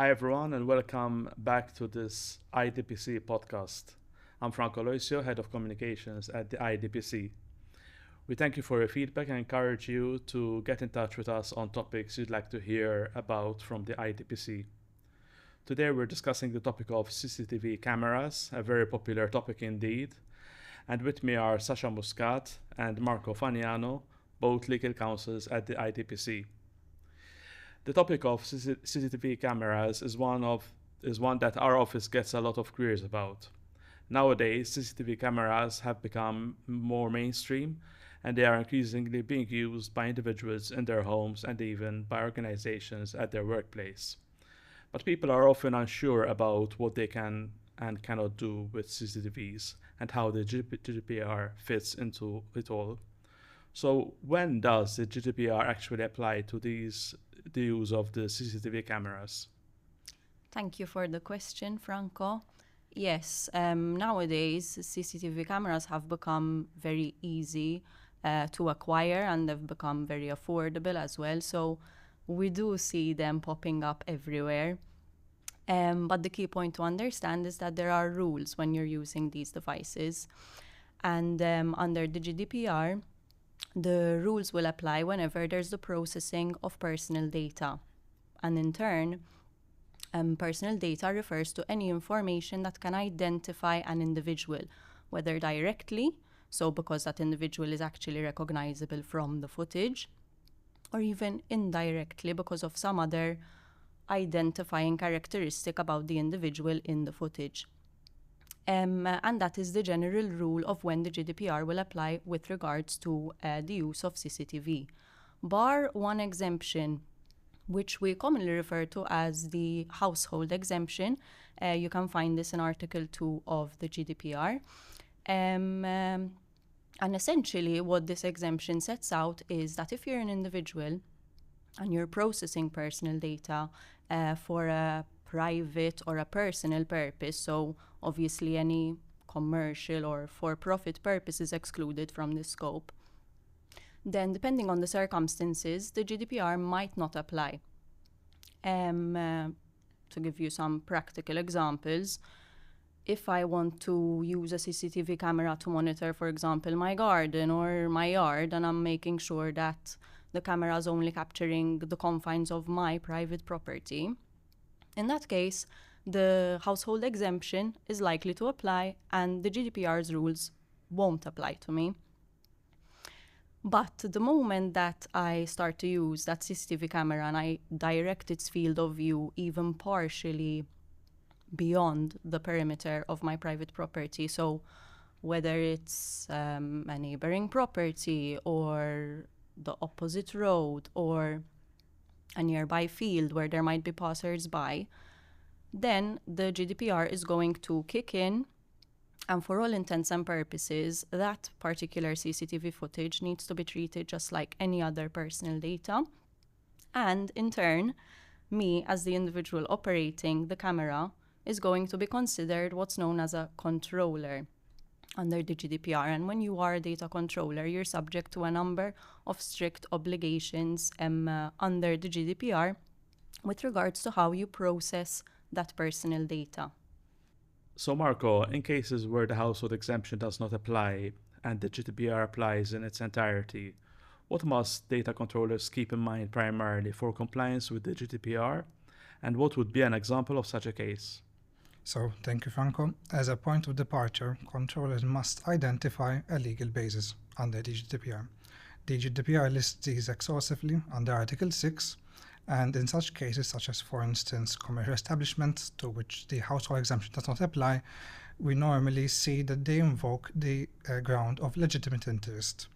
Hi everyone and welcome back to this IDPC podcast. I'm Franco Loisio, Head of Communications at the IDPC. We thank you for your feedback and encourage you to get in touch with us on topics you'd like to hear about from the IDPC. Today we're discussing the topic of CCTV cameras, a very popular topic indeed. And with me are Sasha Muscat and Marco Fagnano, both legal counsels at the IDPC. The topic of CCTV cameras is one that our office gets a lot of queries about. Nowadays, CCTV cameras have become more mainstream, and they are increasingly being used by individuals in their homes and even by organizations at their workplace. But people are often unsure about what they can and cannot do with CCTVs and how the GDPR fits into it all. So when does the GDPR actually apply to the use of the CCTV cameras? Thank you for the question, Franco. Yes, nowadays CCTV cameras have become very easy to acquire and they've become very affordable as well. So we do see them popping up everywhere. But the key point to understand is that there are rules when you're using these devices. And under the GDPR, the rules will apply whenever there's the processing of personal data. And in turn, personal data refers to any information that can identify an individual, whether directly, so because that individual is actually recognizable from the footage, or even indirectly because of some other identifying characteristic about the individual in the footage. And that is the general rule of when the GDPR will apply with regards to the use of CCTV. Bar one exemption, which we commonly refer to as the household exemption. You can find this in Article 2 of the GDPR. And essentially what this exemption sets out is that if you're an individual and you're processing personal data for a private or a personal purpose, so obviously any commercial or for-profit purpose is excluded from the scope, then depending on the circumstances, the GDPR might not apply. To give you some practical examples, if I want to use a CCTV camera to monitor, for example, my garden or my yard, and I'm making sure that the camera is only capturing the confines of my private property, in that case, the household exemption is likely to apply and the GDPR's rules won't apply to me. But the moment that I start to use that CCTV camera and I direct its field of view even partially beyond the perimeter of my private property, so whether it's a neighboring property or the opposite road or a nearby field where there might be passers-by, then the GDPR is going to kick in, and for all intents and purposes, that particular CCTV footage needs to be treated just like any other personal data. And in turn, me as the individual operating the camera is going to be considered what's known as a controller under the GDPR. And when you are a data controller, you're subject to a number of strict obligations under the GDPR with regards to how you process that personal data. So Marco, in cases where the household exemption does not apply and the GDPR applies in its entirety, what must data controllers keep in mind primarily for compliance with the GDPR, and what would be an example of such a case? So, thank you, Franco. As a point of departure, controllers must identify a legal basis under the GDPR. The GDPR lists these exhaustively under Article 6, and in such cases, such as, for instance, commercial establishments to which the household exemption does not apply, we normally see that they invoke the ground of legitimate interest.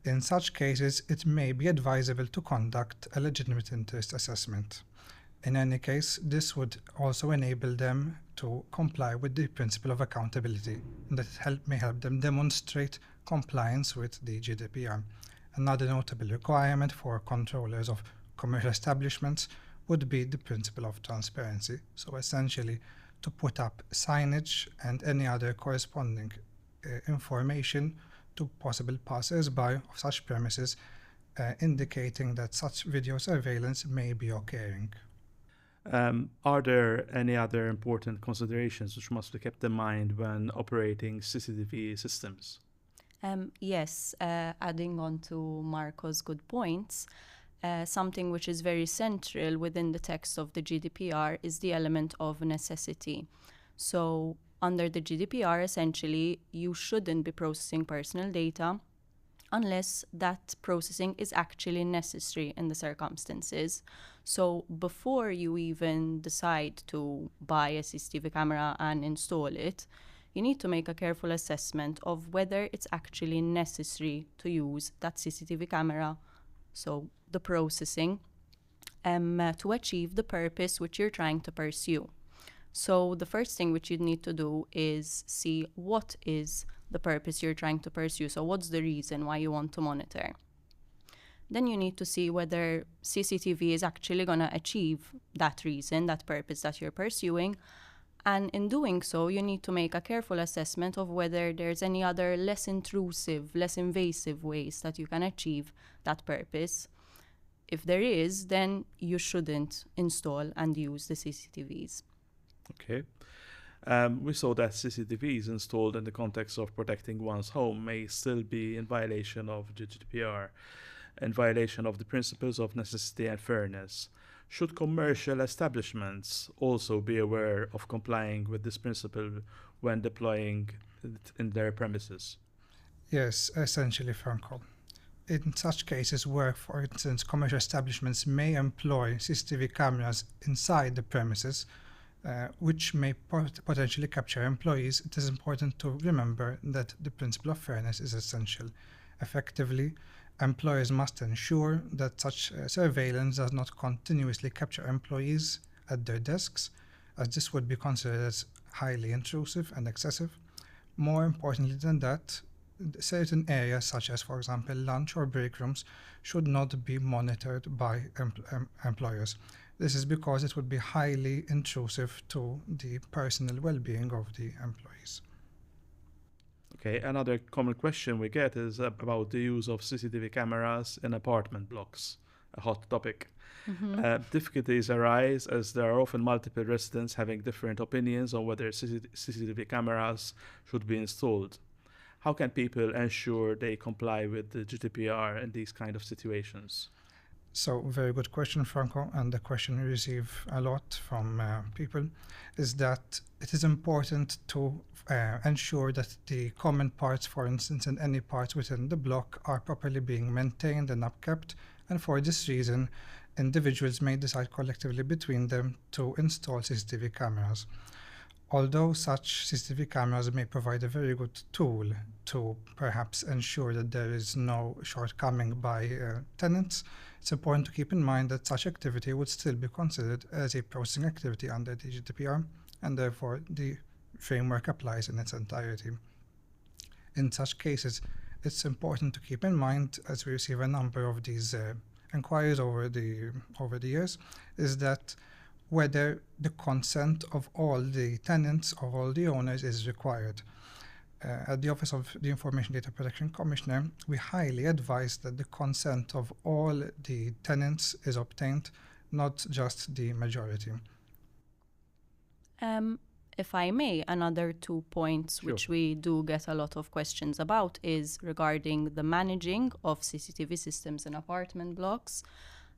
In such cases, it may be advisable to conduct a legitimate interest assessment. In any case, this would also enable them to comply with the principle of accountability that may help them demonstrate compliance with the GDPR. Another notable requirement for controllers of commercial establishments would be the principle of transparency. So essentially, to put up signage and any other corresponding information to possible passers-by of such premises indicating that such video surveillance may be occurring. Are there any other important considerations which must be kept in mind when operating CCTV systems? Yes, adding on to Marco's good points, something which is very central within the text of the GDPR is the element of necessity. So, under the GDPR, essentially, you shouldn't be processing personal data unless that processing is actually necessary in the circumstances. So, before you even decide to buy a CCTV camera and install it, you need to make a careful assessment of whether it's actually necessary to use that CCTV camera, so the processing, to achieve the purpose which you're trying to pursue. So the first thing which you need to do is see what is the purpose you're trying to pursue. So what's the reason why you want to monitor? Then you need to see whether CCTV is actually going to achieve that reason, that purpose that you're pursuing. And in doing so, you need to make a careful assessment of whether there's any other less intrusive, less invasive ways that you can achieve that purpose. If there is, then you shouldn't install and use the CCTVs. Okay. We saw that CCTVs installed in the context of protecting one's home may still be in violation of GDPR, in violation of the principles of necessity and fairness. Should commercial establishments also be aware of complying with this principle when deploying it in their premises? Yes, essentially, Franco. In such cases where, for instance, commercial establishments may employ CCTV cameras inside the premises, which may potentially capture employees, it is important to remember that the principle of fairness is essential. Effectively, employers must ensure that such surveillance does not continuously capture employees at their desks, as this would be considered as highly intrusive and excessive. More importantly than that, certain areas such as, for example, lunch or break rooms should not be monitored by employers. This is because it would be highly intrusive to the personal well-being of the employees. Okay, another common question we get is about the use of CCTV cameras in apartment blocks, a hot topic. Difficulties arise as there are often multiple residents having different opinions on whether CCTV cameras should be installed. How can people ensure they comply with the GDPR in these kind of situations? So, very good question, Franco. And the question we receive a lot from people is that it is important to ensure that the common parts, for instance, and any parts within the block are properly being maintained and upkept. And for this reason, individuals may decide collectively between them to install CCTV cameras. Although such CCTV cameras may provide a very good tool to perhaps ensure that there is no shortcoming by tenants, it's important to keep in mind that such activity would still be considered as a processing activity under the GDPR, and therefore the framework applies in its entirety. In such cases, it's important to keep in mind, as we receive a number of these inquiries over the years, is that whether the consent of all the tenants or all the owners is required. At the Office of the Information Data Protection Commissioner, we highly advise that the consent of all the tenants is obtained, not just the majority. If I may, another 2 points which we do get a lot of questions about is regarding the managing of CCTV systems in apartment blocks,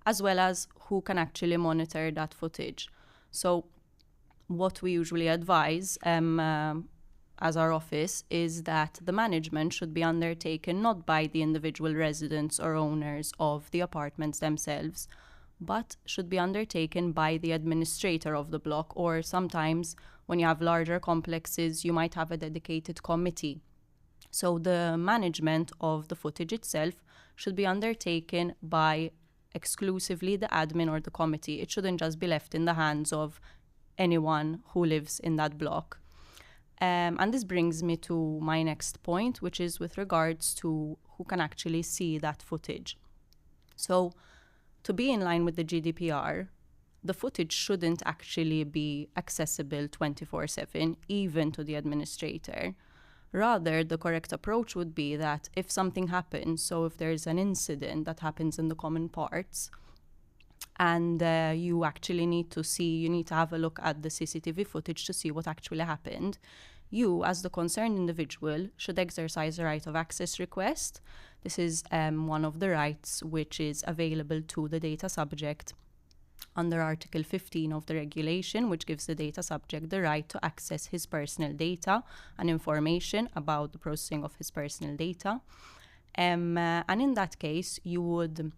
as well as who can actually monitor that footage. So what we usually advise as our office is that the management should be undertaken not by the individual residents or owners of the apartments themselves, but should be undertaken by the administrator of the block, or sometimes when you have larger complexes, you might have a dedicated committee. So the management of the footage itself should be undertaken by exclusively the admin or the committee. It shouldn't just be left in the hands of anyone who lives in that block. And this brings me to my next point, which is with regards to who can actually see that footage. So to be in line with the GDPR, the footage shouldn't actually be accessible 24/7, even to the administrator. Rather, the correct approach would be that if something happens, so if there's an incident that happens in the common parts, and you actually need to have a look at the CCTV footage to see what actually happened, you, as the concerned individual, should exercise a right of access request. This is one of the rights which is available to the data subject under Article 15 of the regulation, which gives the data subject the right to access his personal data and information about the processing of his personal data. And in that case, you would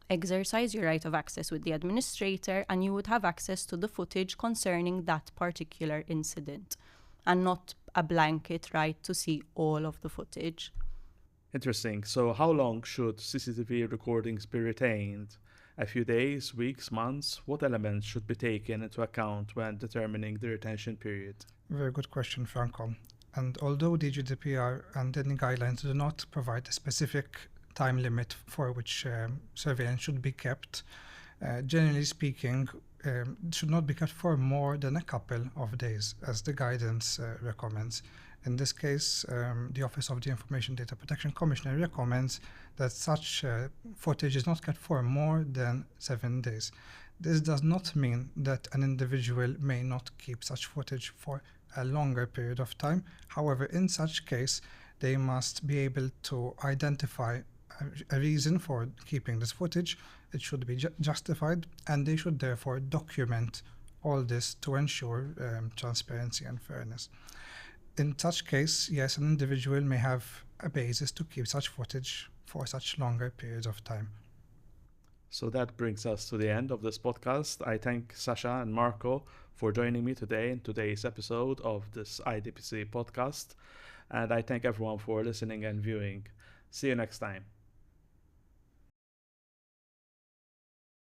exercise your right of access with the administrator, and you would have access to the footage concerning that particular incident, and not a blanket right to see all of the footage. Interesting. So how long should CCTV recordings be retained? A few days, weeks, months? What elements should be taken into account when determining the retention period? Very good question, Franco. And although the GDPR and any guidelines do not provide a specific time limit for which surveillance should be kept, generally speaking, it should not be kept for more than a couple of days, as the guidance recommends. In this case, the Office of the Information Data Protection Commissioner recommends that such footage is not kept for more than 7 days. This does not mean that an individual may not keep such footage for a longer period of time. However, in such case, they must be able to identify a reason for keeping this footage. It should be justified, and they should therefore document all this to ensure transparency and fairness. In such case, yes, an individual may have a basis to keep such footage for such longer periods of time. So that brings us to the end of this podcast. I thank Sasha and Marco for joining me today in today's episode of this IDPC podcast. And I thank everyone for listening and viewing. See you next time.